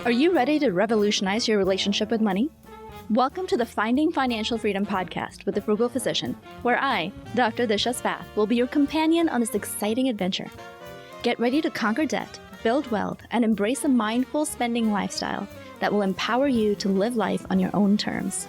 Are you ready to revolutionize your relationship with money? Welcome to the Finding Financial Freedom podcast with the Frugal Physician, where I, Dr. Disha Spath, will be your companion on this exciting adventure. Get ready to conquer debt, build wealth, and embrace a mindful spending lifestyle that will empower you to live life on your own terms.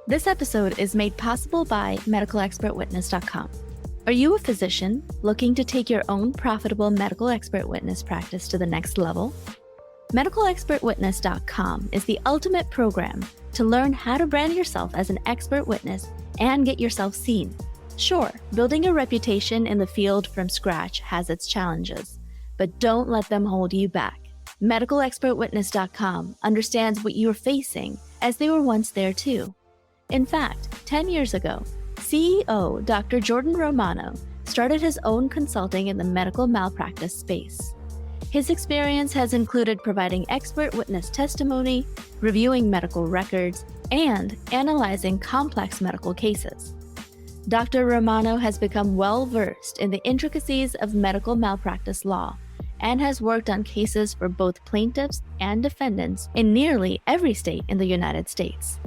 This episode is made possible by medicalexpertwitness.com. Are you a physician looking to take your own profitable medical expert witness practice to the next level? medicalexpertwitness.com is the ultimate program to learn how to brand yourself as an expert witness and get yourself seen. Sure, building a reputation in the field from scratch has its challenges, but don't let them hold you back. medicalexpertwitness.com understands what you're facing, as they were once there too. In fact, 10 years ago, CEO Dr. Jordan Romano started his own consulting in the medical malpractice space. His experience has included providing expert witness testimony, reviewing medical records, and analyzing complex medical cases. Dr. Romano has become well-versed in the intricacies of medical malpractice law and has worked on cases for both plaintiffs and defendants in nearly every state in the United States.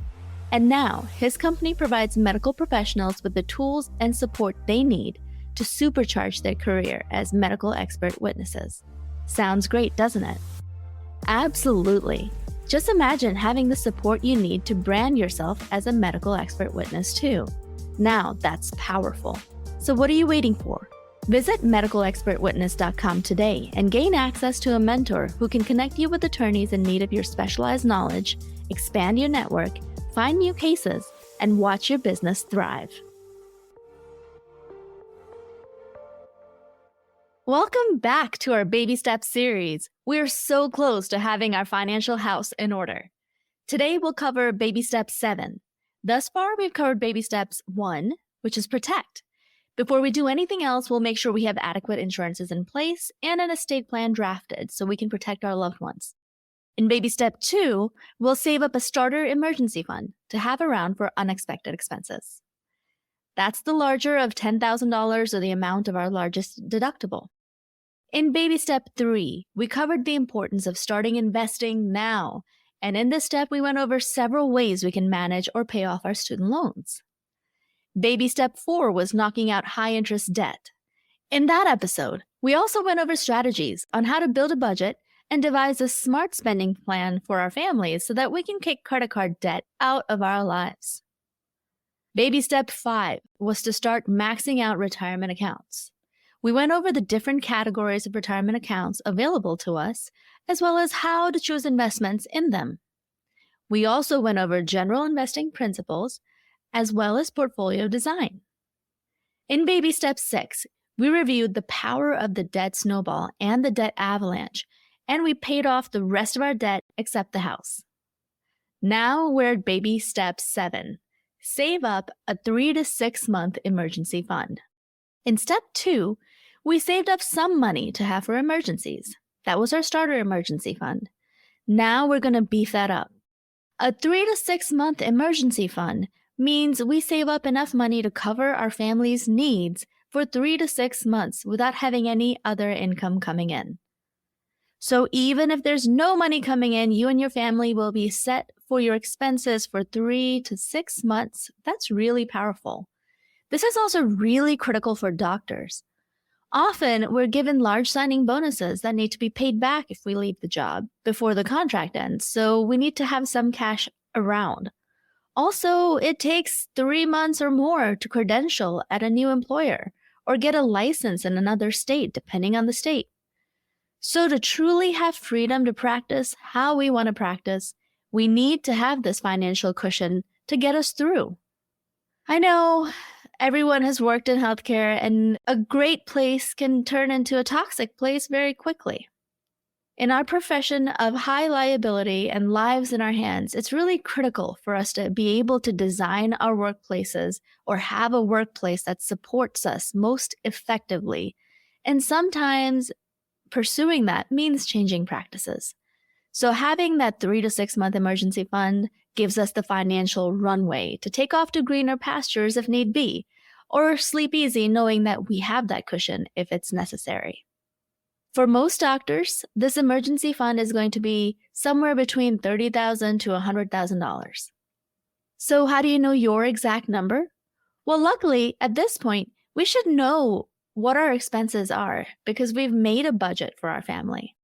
And now, his company provides medical professionals with the tools and support they need to supercharge their career as medical expert witnesses. Sounds great, doesn't it? Absolutely. Just imagine having the support you need to brand yourself as a medical expert witness too. Now, that's powerful. So what are you waiting for? Visit medicalexpertwitness.com today and gain access to a mentor who can connect you with attorneys in need of your specialized knowledge, expand your network, find new cases, and watch your business thrive. Welcome back to our Baby Steps series. We're so close to having our financial house in order. Today we'll cover Baby Step 7. Thus far, we've covered Baby Steps 1, which is protect. Before we do anything else, we'll make sure we have adequate insurances in place and an estate plan drafted so we can protect our loved ones. In Baby Step 2, we'll save up a starter emergency fund to have around for unexpected expenses. That's the larger of $10,000 or the amount of our largest deductible. In Baby Step 3, we covered the importance of starting investing now, and in this step, we went over several ways we can manage or pay off our student loans. Baby Step 4 was knocking out high-interest debt. In that episode, we also went over strategies on how to build a budget and devise a smart spending plan for our families so that we can kick credit card debt out of our lives. Baby Step 5 was to start maxing out retirement accounts. We went over the different categories of retirement accounts available to us, as well as how to choose investments in them. We also went over general investing principles, as well as portfolio design. In Baby Step 6, we reviewed the power of the debt snowball and the debt avalanche, and we paid off the rest of our debt except the house. Now we're at Baby Step 7. Save up a 3 to 6 month emergency fund. In Step 2, we saved up some money to have for emergencies. That was our starter emergency fund. Now we're going to beef that up. A 3 to 6 month emergency fund means we save up enough money to cover our family's needs for 3 to 6 months without having any other income coming in. So even if there's no money coming in, you and your family will be set for your expenses for 3 to 6 months. That's really powerful. This is also really critical for doctors. Often, we're given large signing bonuses that need to be paid back if we leave the job before the contract ends, so we need to have some cash around. Also, it takes 3 months or more to credential at a new employer or get a license in another state, depending on the state. So to truly have freedom to practice how we want to practice, we need to have this financial cushion to get us through. I know everyone has worked in healthcare, and a great place can turn into a toxic place very quickly. In our profession of high liability and lives in our hands, it's really critical for us to be able to design our workplaces or have a workplace that supports us most effectively. And sometimes pursuing that means changing practices. So having that 3 to 6 month emergency fund gives us the financial runway to take off to greener pastures if need be, or sleep easy knowing that we have that cushion if it's necessary. For most doctors, this emergency fund is going to be somewhere between $30,000 to $100,000. So how do you know your exact number? Well, luckily, at this point, we should know what our expenses are because we've made a budget for our family.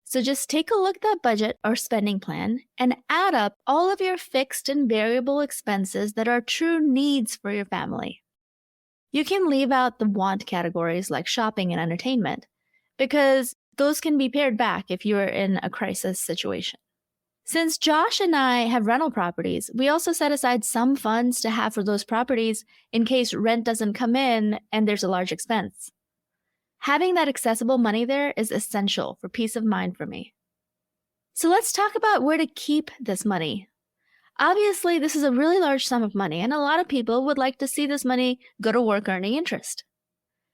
So just take a look at that budget or spending plan and add up all of your fixed and variable expenses that are true needs for your family. You can leave out the want categories like shopping and entertainment because those can be pared back if you are in a crisis situation. Since Josh and I have rental properties, we also set aside some funds to have for those properties in case rent doesn't come in and there's a large expense. Having that accessible money there is essential for peace of mind for me. So let's talk about where to keep this money. Obviously, this is a really large sum of money, and a lot of people would like to see this money go to work earning interest.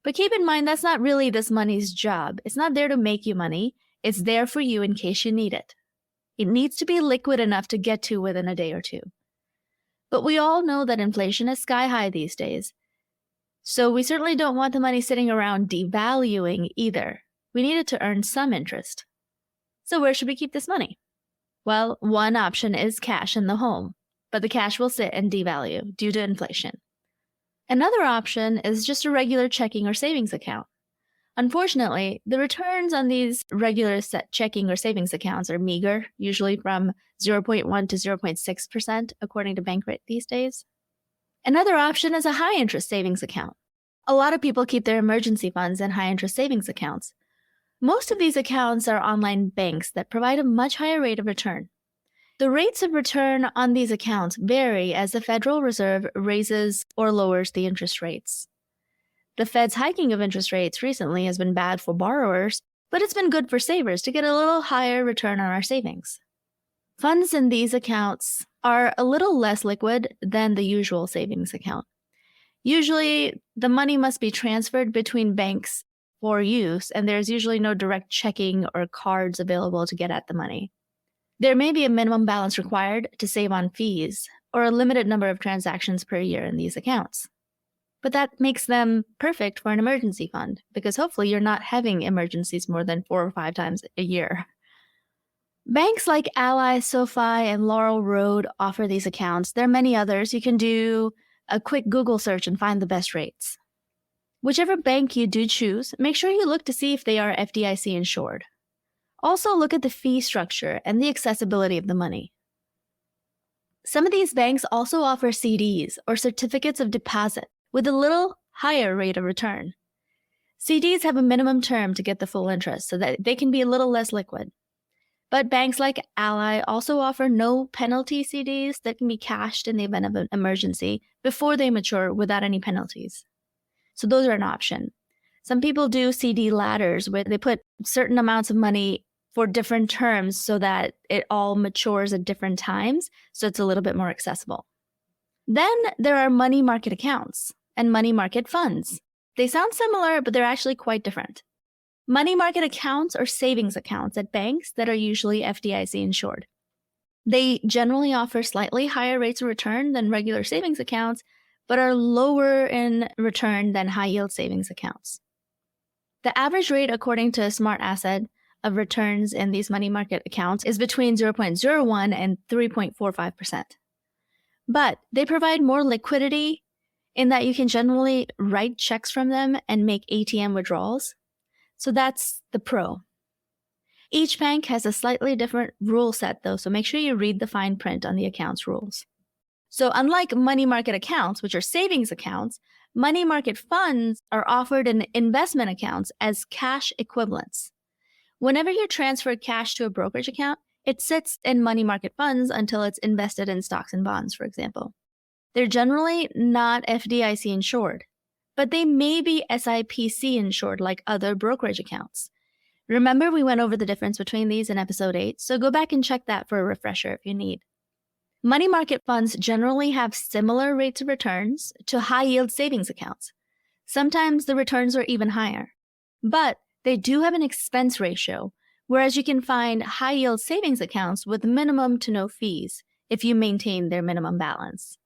But keep in mind, that's not really this money's job. It's not there to make you money. It's there for you in case you need it. It needs to be liquid enough to get to within a day or two. But we all know that inflation is sky high these days. So we certainly don't want the money sitting around devaluing either. We need it to earn some interest. So where should we keep this money? Well, one option is cash in the home, but the cash will sit and devalue due to inflation. Another option is just a regular checking or savings account. Unfortunately, the returns on these regular checking or savings accounts are meager, usually from 0.1 to 0.6% according to Bankrate these days. Another option is a high-interest savings account. A lot of people keep their emergency funds in high-interest savings accounts. Most of these accounts are online banks that provide a much higher rate of return. The rates of return on these accounts vary as the Federal Reserve raises or lowers the interest rates. The Fed's hiking of interest rates recently has been bad for borrowers, but it's been good for savers to get a little higher return on our savings. Funds in these accounts are a little less liquid than the usual savings account. Usually, the money must be transferred between banks for use, and there's usually no direct checking or cards available to get at the money. There may be a minimum balance required to save on fees, or a limited number of transactions per year in these accounts. But that makes them perfect for an emergency fund, because hopefully you're not having emergencies more than 4 or 5 times a year. Banks like Ally, SoFi, and Laurel Road offer these accounts. There are many others. You can do a quick Google search and find the best rates. Whichever bank you do choose, make sure you look to see if they are FDIC insured. Also look at the fee structure and the accessibility of the money. Some of these banks also offer CDs or certificates of deposit with a little higher rate of return. CDs have a minimum term to get the full interest so that they can be a little less liquid. But banks like Ally also offer no penalty CDs that can be cashed in the event of an emergency before they mature without any penalties. So those are an option. Some people do CD ladders where they put certain amounts of money for different terms so that it all matures at different times, so it's a little bit more accessible. Then there are money market accounts and money market funds. They sound similar, but they're actually quite different. Money market accounts are savings accounts at banks that are usually FDIC insured. They generally offer slightly higher rates of return than regular savings accounts, but are lower in return than high-yield savings accounts. The average rate, according to Smart Asset, of returns in these money market accounts is between 0.01 and 3.45%. But they provide more liquidity in that you can generally write checks from them and make ATM withdrawals. So that's the pro. Each bank has a slightly different rule set though, so make sure you read the fine print on the account's rules. So unlike money market accounts, which are savings accounts, money market funds are offered in investment accounts as cash equivalents. Whenever you transfer cash to a brokerage account, it sits in money market funds until it's invested in stocks and bonds, for example. They're generally not FDIC insured, but they may be SIPC insured like other brokerage accounts. Remember, we went over the difference between these in episode 8, so go back and check that for a refresher if you need. Money market funds generally have similar rates of returns to high-yield savings accounts. Sometimes the returns are even higher, but they do have an expense ratio, whereas you can find high-yield savings accounts with minimum to no fees, if you maintain their minimum balance.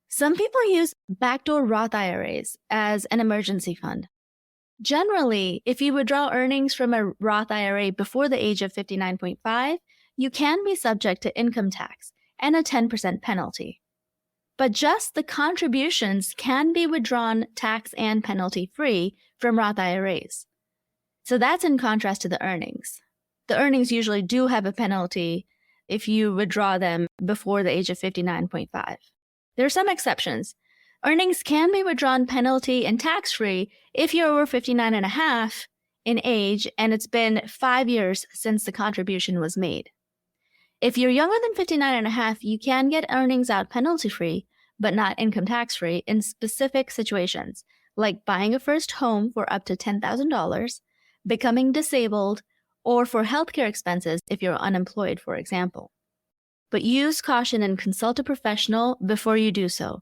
Some people use backdoor Roth IRAs as an emergency fund. Generally, if you withdraw earnings from a Roth IRA before the age of 59.5, you can be subject to income tax and a 10% penalty. But just the contributions can be withdrawn tax and penalty free from Roth IRAs. So that's in contrast to the earnings. The earnings usually do have a penalty if you withdraw them before the age of 59.5. There are some exceptions. Earnings can be withdrawn penalty and tax-free if you're over 59 and a half in age and it's been 5 years since the contribution was made. If you're younger than 59 and a half, you can get earnings out penalty-free, but not income tax-free in specific situations, like buying a first home for up to $10,000, becoming disabled, or for healthcare expenses if you're unemployed, for example. But use caution and consult a professional before you do so.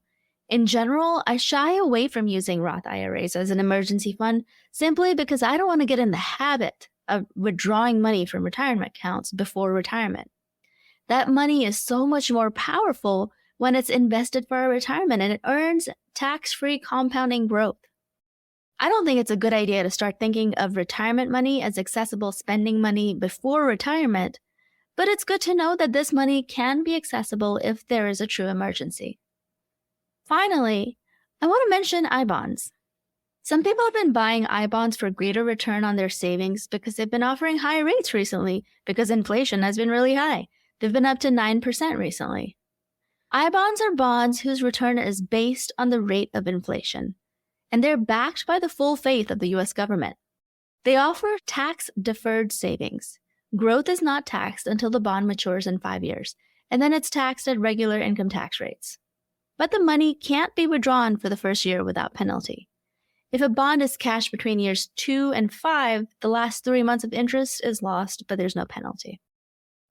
In general, I shy away from using Roth IRAs as an emergency fund simply because I don't want to get in the habit of withdrawing money from retirement accounts before retirement. That money is so much more powerful when it's invested for a retirement and it earns tax-free compounding growth. I don't think it's a good idea to start thinking of retirement money as accessible spending money before retirement, but it's good to know that this money can be accessible if there is a true emergency. Finally, I want to mention I-bonds. Some people have been buying I-bonds for greater return on their savings because they've been offering high rates recently because inflation has been really high. They've been up to 9% recently. I-bonds are bonds whose return is based on the rate of inflation, and they're backed by the full faith of the U.S. government. They offer tax-deferred savings. Growth is not taxed until the bond matures in 5 years, and then it's taxed at regular income tax rates. But the money can't be withdrawn for the first year without penalty. If a bond is cashed between years 2 and 5, the last 3 months of interest is lost, but there's no penalty.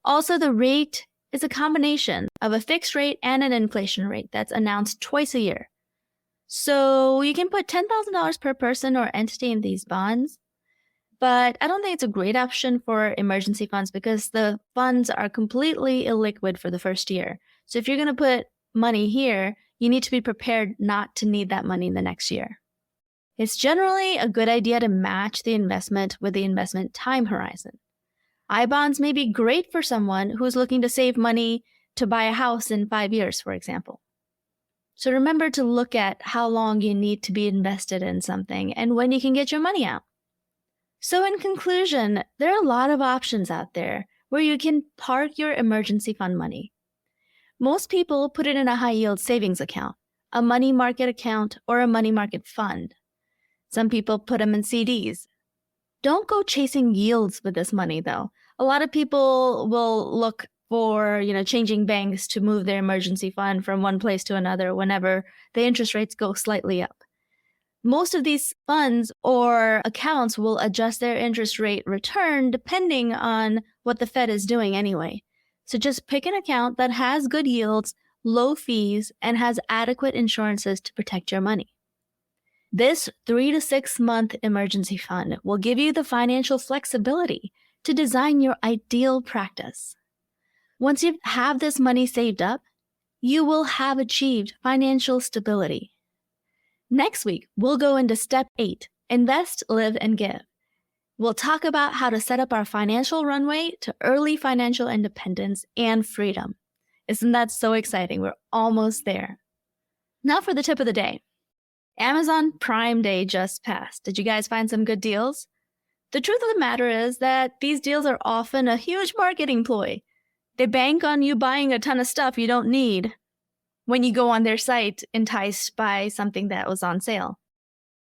Also, the rate is a combination of a fixed rate and an inflation rate that's announced twice a year. So you can put $10,000 per person or entity in these bonds, but I don't think it's a great option for emergency funds because the funds are completely illiquid for the first year. So if you're going to put money here, you need to be prepared not to need that money in the next year. It's generally a good idea to match the investment with the investment time horizon. I-bonds may be great for someone who's looking to save money to buy a house in 5 years, for example. So remember to look at how long you need to be invested in something and when you can get your money out. So in conclusion, there are a lot of options out there where you can park your emergency fund money. Most people put it in a high-yield savings account, a money market account, or a money market fund. Some people put them in CDs. Don't go chasing yields with this money, though. A lot of people will look for, changing banks to move their emergency fund from one place to another whenever the interest rates go slightly up. Most of these funds or accounts will adjust their interest rate return depending on what the Fed is doing anyway. So just pick an account that has good yields, low fees, and has adequate insurances to protect your money. This 3 to 6 month emergency fund will give you the financial flexibility to design your ideal practice. Once you have this money saved up, you will have achieved financial stability. Next week, we'll go into Step 8, Invest, Live, and Give. We'll talk about how to set up our financial runway to early financial independence and freedom. Isn't that so exciting? We're almost there. Now for the tip of the day. Amazon Prime Day just passed. Did you guys find some good deals? The truth of the matter is that these deals are often a huge marketing ploy. They bank on you buying a ton of stuff you don't need when you go on their site enticed by something that was on sale.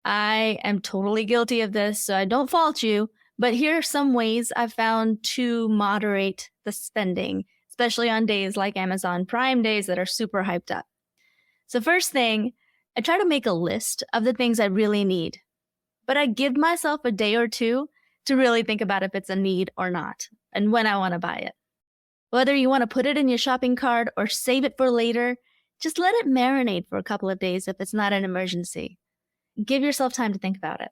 I am totally guilty of this, so I don't fault you, but here are some ways I've found to moderate the spending, especially on days like Amazon Prime Days that are super hyped up. So first thing, I try to make a list of the things I really need, but I give myself a day or two to really think about if it's a need or not and when I want to buy it. Whether you want to put it in your shopping cart or save it for later, just let it marinate for a couple of days if it's not an emergency. Give yourself time to think about it.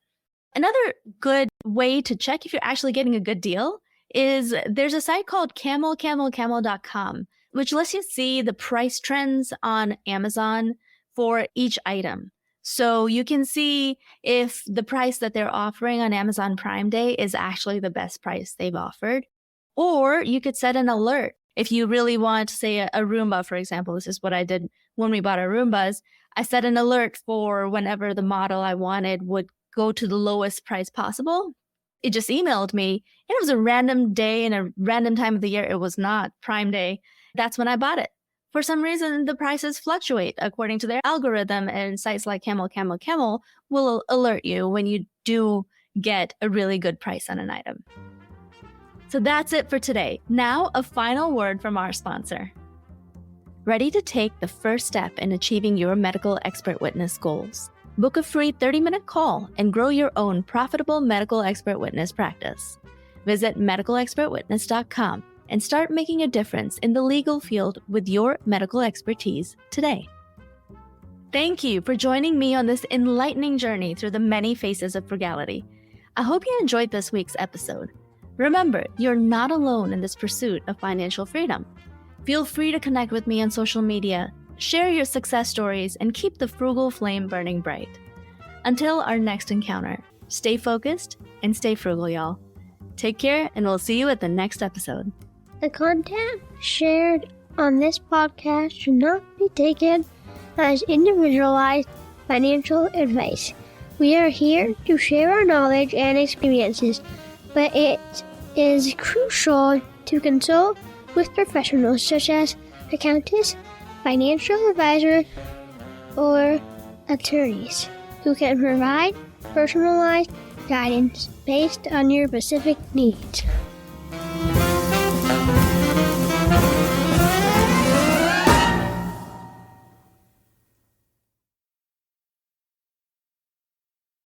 Another good way to check if you're actually getting a good deal is there's a site called camelcamelcamel.com which lets you see the price trends on Amazon for each item. So you can see if the price that they're offering on Amazon Prime Day is actually the best price they've offered. Or you could set an alert. If you really want, say, a Roomba, for example, this is what I did when we bought our Roombas. I set an alert for whenever the model I wanted would go to the lowest price possible. It just emailed me, and it was a random day and a random time of the year. It was not Prime Day. That's when I bought it. For some reason, the prices fluctuate according to their algorithm, and sites like Camel will alert you when you do get a really good price on an item. So that's it for today. Now, a final word from our sponsor. Ready to take the first step in achieving your medical expert witness goals? Book a free 30-minute call and grow your own profitable medical expert witness practice. Visit medicalexpertwitness.com and start making a difference in the legal field with your medical expertise today. Thank you for joining me on this enlightening journey through the many faces of frugality. I hope you enjoyed this week's episode. Remember, you're not alone in this pursuit of financial freedom. Feel free to connect with me on social media, share your success stories, and keep the frugal flame burning bright. Until our next encounter, stay focused and stay frugal, y'all. Take care, and we'll see you at the next episode. The content shared on this podcast should not be taken as individualized financial advice. We are here to share our knowledge and experiences, but it is crucial to consult with professionals such as accountants, financial advisors, or attorneys who can provide personalized guidance based on your specific needs.